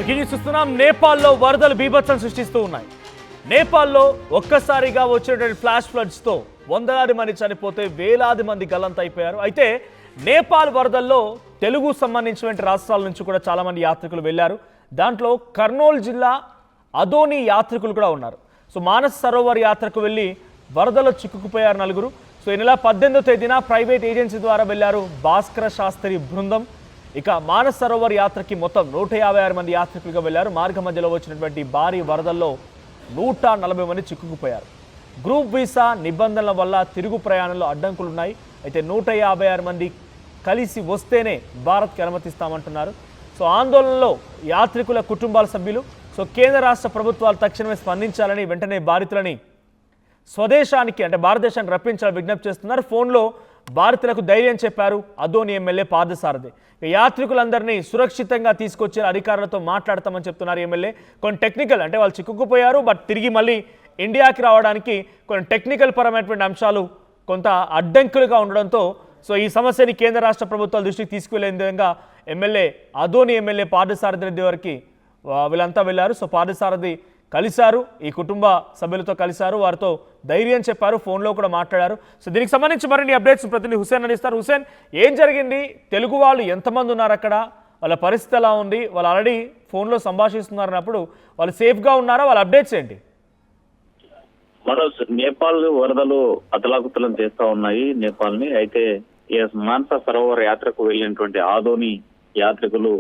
Breaking చూస్తున్నాం. నేపాల్లో వరదలు బీభత్సం సృష్టిస్తూ ఉన్నాయి. నేపాల్లో ఒక్కసారిగా వచ్చినటువంటి ఫ్లాష్ ఫ్లడ్స్తో వందలాది మంది చనిపోతే వేలాది మంది గల్లంతైపోయారు. అయితే నేపాల్ వరదల్లో తెలుగు సంబంధించినటువంటి రాష్ట్రాల నుంచి కూడా చాలా మంది యాత్రికులు వెళ్ళారు. దాంట్లో కర్నూలు జిల్లా అదోని యాత్రికులు కూడా ఉన్నారు. సో మానస్ సరోవర్ యాత్రకు వెళ్ళి వరదలో చిక్కుకుపోయారు నలుగురు. సో ఈ నెల 18వ తేదీన ప్రైవేట్ ఏజెన్సీ ద్వారా వెళ్ళారు భాస్కర శాస్త్రి బృందం. ఇక మానస్ సరోవర్ యాత్రకి మొత్తం 156 మంది యాత్రికులుగా వెళ్ళారు. మార్గ మధ్యలో వచ్చినటువంటి భారీ వరదల్లో 140 మంది చిక్కుకుపోయారు. గ్రూప్ వీసా నిబంధనల వల్ల తిరుగు ప్రయాణంలో అడ్డంకులున్నాయి. అయితే 156 మంది కలిసి వస్తేనే భారత్కి అనుమతిస్తామంటున్నారు. సో ఆందోళనలో యాత్రికుల కుటుంబాల సభ్యులు కేంద్ర రాష్ట్ర ప్రభుత్వాలు తక్షణమే స్పందించాలని వెంటనే బాధితులని స్వదేశానికి అంటే భారతదేశానికి రప్పించాలని విజ్ఞప్తి చేస్తున్నారు. ఫోన్లో బాధితులకు ధైర్యం చెప్పారు అదోని ఎమ్మెల్యే పార్థసారథి. యాత్రికులందరినీ సురక్షితంగా తీసుకొచ్చే అధికారులతో మాట్లాడతామని చెప్తున్నారు ఎమ్మెల్యే. కొన్ని టెక్నికల్ అంటే వాళ్ళు చిక్కుకుపోయారు, బట్ తిరిగి మళ్ళీ ఇండియాకి రావడానికి కొన్ని టెక్నికల్ పరమైనటువంటి అంశాలు కొంత అడ్డంకులుగా ఉండడంతో ఈ సమస్యని కేంద్ర రాష్ట్ర ప్రభుత్వాల దృష్టికి తీసుకువెళ్లే విధంగా అదోని ఎమ్మెల్యే పార్థసారథి రెడ్డి వారికి వీళ్ళంతా వెళ్ళారు. పార్థసారథి కలిశారు, ఈ కుటుంబ సభ్యులతో కలిశారు, వారితో ధైర్యం చెప్పారు, ఫోన్లో కూడా మాట్లాడారు. దీనికి సంబంధించి మరిన్ని అప్డేట్స్ ప్రతినిధి హుసేన్ అందిస్తారు. హుసేన్, ఏం జరిగింది? తెలుగు వాళ్ళు ఎంతమంది ఉన్నారు అక్కడ? వాళ్ళ పరిస్థితి ఎలా ఉంది? వాళ్ళు ఆల్రెడీ ఫోన్లో సంభాషిస్తున్నారన్నప్పుడు వాళ్ళు సేఫ్గా ఉన్నారా? వాళ్ళ అప్డేట్స్ ఏంటి? మనోజ్, నేపాల్ వరదలు అతలాకుతలం చేస్తా ఉన్నాయి నేపాల్ని. అయితే మానస సరోవర్ యాత్రకు వెళ్ళినటువంటి ఆదోని యాత్రికులు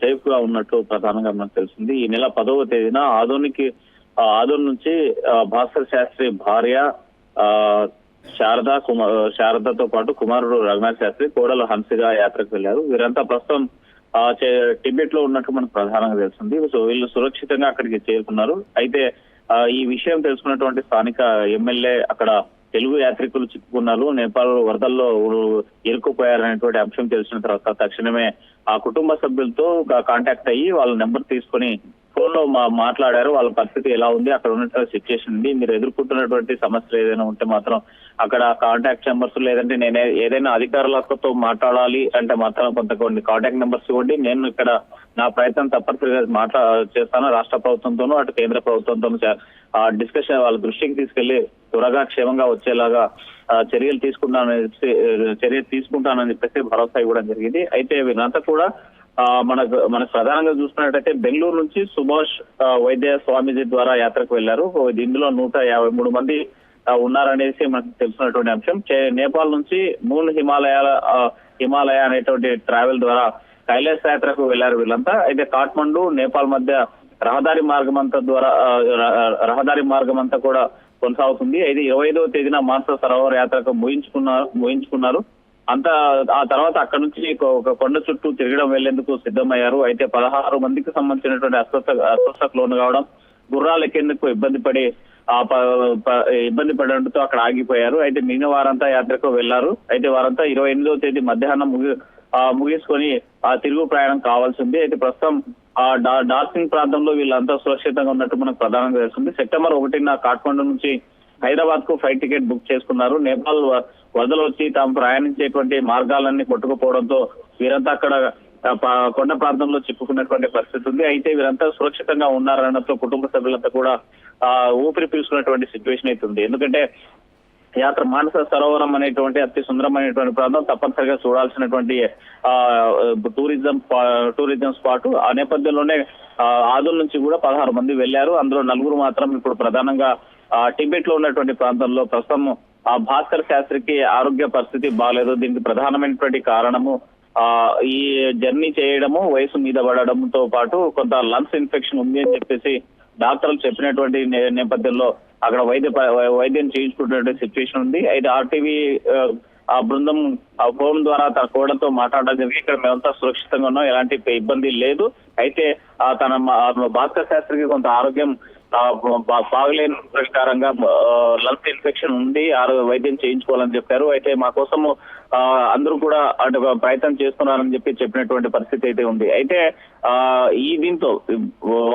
సేఫ్ గా ఉన్నట్టు ప్రధానంగా మనకు తెలిసింది. ఈ నెల 10వ తేదీన ఆదోని నుంచి భాస్కర్ శాస్త్రి భార్య శారదతో పాటు కుమారుడు రఘునాథ్ శాస్త్రి, కోడలు హన్సిగా యాత్రకు వెళ్లారు. వీరంతా ప్రస్తుతం టిబెట్ లో ఉన్నట్టు మనకు ప్రధానంగా తెలిసింది. సో వీళ్ళు సురక్షితంగా అక్కడికి చేరుకున్నారు. అయితే ఈ విషయం తెలుసుకున్నటువంటి స్థానిక ఎమ్మెల్యే అక్కడ తెలుగు యాత్రికులు చిక్కుకున్నారు, నేపాల్ వరదల్లో ఇరుక్కుపోయారనేటువంటి అంశం తెలిసిన తర్వాత తక్షణమే ఆ కుటుంబ సభ్యులతో కాంటాక్ట్ అయ్యి వాళ్ళ నెంబర్ తీసుకుని ఫోన్ లో మాట్లాడారు. వాళ్ళ పరిస్థితి ఎలా ఉంది, అక్కడ ఉన్నటువంటి సిచ్యుయేషన్ ఉంది, మీరు ఎదుర్కొంటున్నటువంటి సమస్యలు ఏదైనా ఉంటే మాత్రం అక్కడ కాంటాక్ట్ నెంబర్స్, లేదంటే నేను ఏదైనా అధికారులతో మాట్లాడాలి అంటే మాత్రం కొన్ని కాంటాక్ట్ నెంబర్స్ ఇవ్వండి, నేను ఇక్కడ నా ప్రయత్నం తప్పనిసరిగా చేస్తాను, రాష్ట్ర ప్రభుత్వంతోనూ అటు కేంద్ర ప్రభుత్వంతోనూ డిస్కషన్ వాళ్ళ దృష్టికి తీసుకెళ్లి త్వరగా క్షేమంగా వచ్చేలాగా చర్య తీసుకుంటానని చెప్పేసి భరోసా ఇవ్వడం జరిగింది. అయితే వీళ్ళంతా కూడా మనకు ప్రధానంగా చూసుకున్నట్టయితే బెంగళూరు నుంచి సుభాష్ వైద్య స్వామీజీ ద్వారా యాత్రకు వెళ్లారు. ఇందులో 153 మంది ఉన్నారనేసి మనకు తెలిసినటువంటి అంశం. నేపాల్ నుంచి మూన్ హిమాలయ అనేటువంటి ట్రావెల్ ద్వారా కైలాస యాత్రకు వెళ్లారు వీళ్ళంతా. అయితే కాఠ్మండు నేపాల్ మధ్య రహదారి మార్గం అంతా కూడా కొనసాగుతుంది. అయితే 25వ తేదీన మానస సరోవర్ యాత్రకు ముగించుకున్నారు. ఆ తర్వాత అక్కడ నుంచి ఒక కొండ చుట్టూ తిరగడం వెళ్లేందుకు సిద్ధమయ్యారు. అయితే 16 మందికి సంబంధించినటువంటి అస్వస్థకు లోను కావడం, గుర్రాలు ఎక్కేందుకు ఇబ్బంది పడడంతో అక్కడ ఆగిపోయారు. అయితే మిగిలిన వారంతా యాత్రకు వెళ్లారు. అయితే వారంతా 28వ తేదీ మధ్యాహ్నం ముగించుకొని తిరుగు ప్రయాణం కావాల్సింది. అయితే ప్రస్తుతం డార్సింగ్ ప్రాంతంలో వీళ్ళంతా సురక్షితంగా ఉన్నట్టు మనకు ప్రధానంగా తెలుస్తుంది. సెప్టెంబర్ 1న కాఠ్మండు నుంచి హైదరాబాద్ కు ఫ్లైట్ టికెట్ బుక్ చేసుకున్నారు. నేపాల్ వరదలు వచ్చి తాము ప్రయాణించేటువంటి మార్గాలన్నీ కొట్టుకుపోవడంతో వీరంతా అక్కడ కొండ ప్రాంతంలో చిక్కుకున్నటువంటి పరిస్థితి ఉంది. అయితే వీరంతా సురక్షితంగా ఉన్నారనడంతో కుటుంబ సభ్యులంతా కూడా ఊపిరి పీల్చుకున్నటువంటి సిచ్యువేషన్ అయితే ఉంది. ఎందుకంటే యాత్ర మానస సరోవరం అనేటువంటి అతి సుందరమైనటువంటి ప్రాంతం, తప్పనిసరిగా చూడాల్సినటువంటి టూరిజం స్పాట్. ఆ నేపథ్యంలోనే ఆదోని నుంచి కూడా 16 మంది వెళ్లారు. అందులో 4 మాత్రం ఇప్పుడు ప్రధానంగా టిబెట్ లో ఉన్నటువంటి ప్రాంతంలో ప్రస్తుతం భాస్కర్ శాస్త్రికి ఆరోగ్య పరిస్థితి బాగాలేదు. దీనికి ప్రధానమైనటువంటి కారణము ఈ జర్నీ చేయడము, వయసు మీద పడడంతో పాటు కొంత లంగ్స్ ఇన్ఫెక్షన్ ఉంది అని చెప్పేసి డాక్టర్లు చెప్పినటువంటి నేపథ్యంలో అక్కడ వైద్యం చేయించుకున్నటువంటి సిచ్యువేషన్ ఉంది. అయితే ఆర్టీవీ ఆ బృందం ఫోన్ ద్వారా తన కోడలతో మాట్లాడడం జరిగి ఇక్కడ మేమంతా సురక్షితంగా ఉన్నాం, ఎలాంటి ఇబ్బంది లేదు. అయితే తన భాస్కర్ శాస్త్రికి కొంత ఆరోగ్యం బాగలేని ప్రకారంగా లంగ్స్ ఇన్ఫెక్షన్ ఉంది, వైద్యం చేయించుకోవాలని చెప్పారు. అయితే మా కోసము అందరూ కూడా అంటే ప్రయత్నం చేస్తున్నారని చెప్పినటువంటి పరిస్థితి అయితే ఉంది. అయితే ఈ దీంతో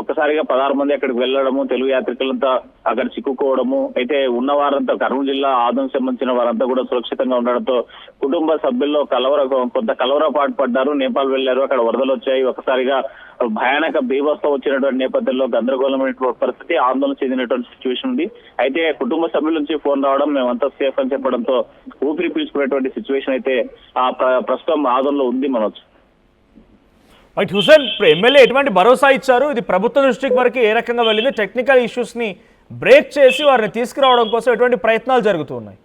ఒక్కసారిగా 16 మంది అక్కడికి వెళ్ళడము, తెలుగు యాత్రికులంతా అక్కడ చిక్కుకోవడము, అయితే ఉన్న వారంతా కర్నూలు జిల్లా ఆదం సంబంధించిన వారంతా కూడా సురక్షితంగా ఉండడంతో కుటుంబ సభ్యుల్లో కొంత కలవరపాటు పడ్డారు. నేపాల్ వెళ్లారు, అక్కడ వరదలు వచ్చాయి. ఒకసారిగా భయానక బీభత్సం వచ్చినటువంటి నేపథ్యంలో గందరగోళమైనటువంటి పరిస్థితి, ఆందోళన చెందినటువంటి సిచ్యువేషన్ ఉంది. అయితే కుటుంబ సభ్యుల నుంచి ఫోన్ రావడం, మేమంతా సేఫ్ అని చెప్పడంతో ఊపిరి పీల్చుకునేటువంటి సిచ్యువేషన్ అయితే ప్రస్తుతం ఆదంలో ఉంది. మనోజ్ రైట్ హుసేన్, ఎమ్మెల్యే ఎటువంటి భరోసా ఇచ్చారు? ఇది ప్రభుత్వ దృష్టికి వరకు ఏ రకంగా వెళ్ళింది? టెక్నికల్ ఇష్యూస్ ని బ్రేక్ చేసి వారిని తీసుకురావడం కోసం ఎటువంటి ప్రయత్నాలు జరుగుతున్నాయి?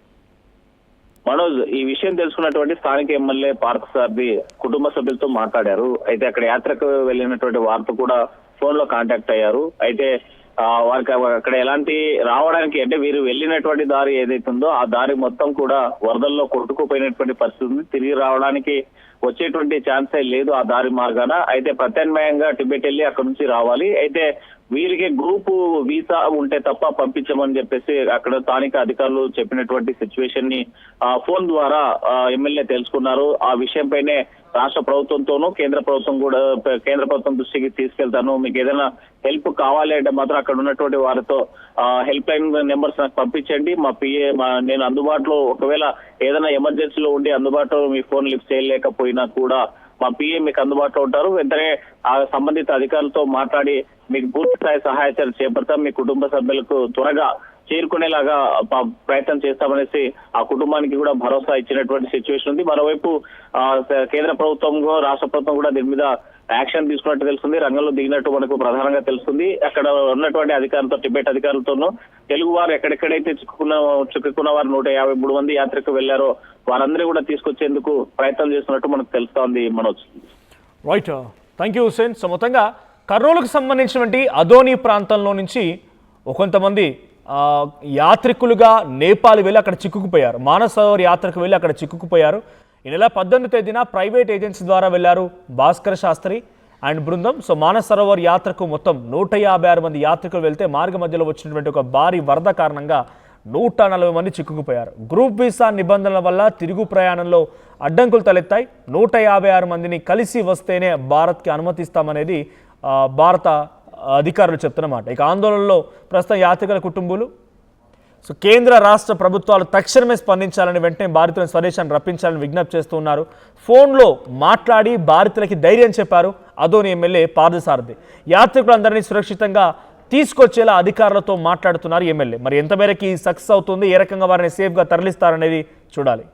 మనోజ్, ఈ విషయం తెలుసుకున్నటువంటి స్థానిక ఎమ్మెల్యే పార్థసారథి కుటుంబ సభ్యులతో మాట్లాడారు. అయితే అక్కడ యాత్రకు వెళ్ళినటువంటి వారితో కూడా ఫోన్ లో కాంటాక్ట్ అయ్యారు. అయితే వారికి అక్కడ ఎలాంటి రావడానికి అంటే వీరు వెళ్ళినటువంటి దారి ఏదైతుందో ఆ దారి మొత్తం కూడా వరదల్లో కొట్టుకుపోయినటువంటి పరిస్థితి ఉంది. తిరిగి రావడానికి వచ్చేటువంటి ఛాన్సే లేదు ఆ దారి మార్గాన. అయితే ప్రత్యామ్నాయంగా టిబెట్ వెళ్ళి అక్కడ నుంచి రావాలి. అయితే వీరికి గ్రూప్ వీసా ఉంటే తప్ప పంపించమని చెప్పేసి అక్కడ స్థానిక అధికారులు చెప్పినటువంటి సిచ్యువేషన్ ని ఫోన్ ద్వారా ఎమ్మెల్యే తెలుసుకున్నారు. ఆ విషయంపైనే రాష్ట్ర ప్రభుత్వంతోనూ కేంద్ర ప్రభుత్వం దృష్టికి తీసుకెళ్తాను, మీకు ఏదైనా హెల్ప్ కావాలి అంటే మాత్రం అక్కడ ఉన్నటువంటి వారితో హెల్ప్ లైన్ నెంబర్స్ నాకు పంపించండి, మా పిఏ నేను అందుబాటులో ఒకవేళ ఏదైనా ఎమర్జెన్సీలో ఉండి అందుబాటులో మీ ఫోన్ లిఫ్ట్ చేయలేకపోయినా కూడా మా పిఏ మీకు అందుబాటులో ఉంటారు. వెంటనే ఆ సంబంధిత అధికారులతో మాట్లాడి మీకు పూర్తి స్థాయి సహాయచర్యలు చేపడతాం, మీ కుటుంబ సభ్యులకు త్వరగా చేరుకునేలాగా ప్రయత్నం చేస్తామనేసి ఆ కుటుంబానికి కూడా భరోసా ఇచ్చినటువంటి సిచ్యువేషన్ ఉంది. మరోవైపు కేంద్ర ప్రభుత్వం రాష్ట్ర ప్రభుత్వం కూడా దీని మీద యాక్షన్ తీసుకున్నట్టు తెలుస్తుంది, రంగంలో దిగినట్టు మనకు ప్రధానంగా తెలుస్తుంది. అక్కడ ఉన్నటువంటి అధికారులతో, టిబెట్ అధికారులతోనూ తెలుగు వారు ఎక్కడెక్కడైతే చిక్కుకున్న వారు 153 మంది యాత్రకు వెళ్లారో వారందరూ కూడా తీసుకొచ్చేందుకు ప్రయత్నం చేస్తున్నట్టు మనకు తెలుస్తోంది. Manoj right, thank you Hussain. So మొత్తంగా కర్నూలుకు సంబంధించినటువంటి అదోని ప్రాంతంలో నుంచి కొంతమంది యాత్రికులుగా నేపాల్ వెళ్ళి అక్కడ చిక్కుకుపోయారు. మానస్ సరోవర్ యాత్రకు వెళ్ళి అక్కడ చిక్కుకుపోయారు. ఈ నెల 18వ తేదీన ప్రైవేట్ ఏజెన్సీ ద్వారా వెళ్లారు భాస్కర్ శాస్త్రి అండ్ బృందం. సో మానస్ సరోవర్ యాత్రకు మొత్తం 156 మంది యాత్రికులు వెళ్తే మార్గ మధ్యలో వచ్చినటువంటి ఒక భారీ వరద కారణంగా 140 మంది చిక్కుకుపోయారు. గ్రూప్ వీసా నిబంధనల వల్ల తిరుగు ప్రయాణంలో అడ్డంకులు తలెత్తాయి. 156 మందిని కలిసి వస్తేనే భారత్కి అనుమతిస్తామనేది భారత అధికారులు చెప్తున్నమాట. ఇక ఆందోళనలో ప్రస్తుతం యాత్రికుల కుటుంబాలు సో కేంద్ర రాష్ట్ర ప్రభుత్వాలు తక్షణమే స్పందించాలని, వెంటనే బాధితులను స్వదేశాన్ని రప్పించాలని విజ్ఞప్తి చేస్తున్నారు. ఫోన్లో మాట్లాడి బాధితులకి ధైర్యం చెప్పారు అదోని ఎమ్మెల్యే పార్థసారథి. యాత్రికులందరినీ సురక్షితంగా తీసుకొచ్చేలా అధికారులతో మాట్లాడుతున్నారు ఎమ్మెల్యే. మరి ఎంత మేరకు సక్సెస్ అవుతుంది, ఏ రకంగా వారిని సేఫ్గా తరలిస్తారనేది చూడాలి.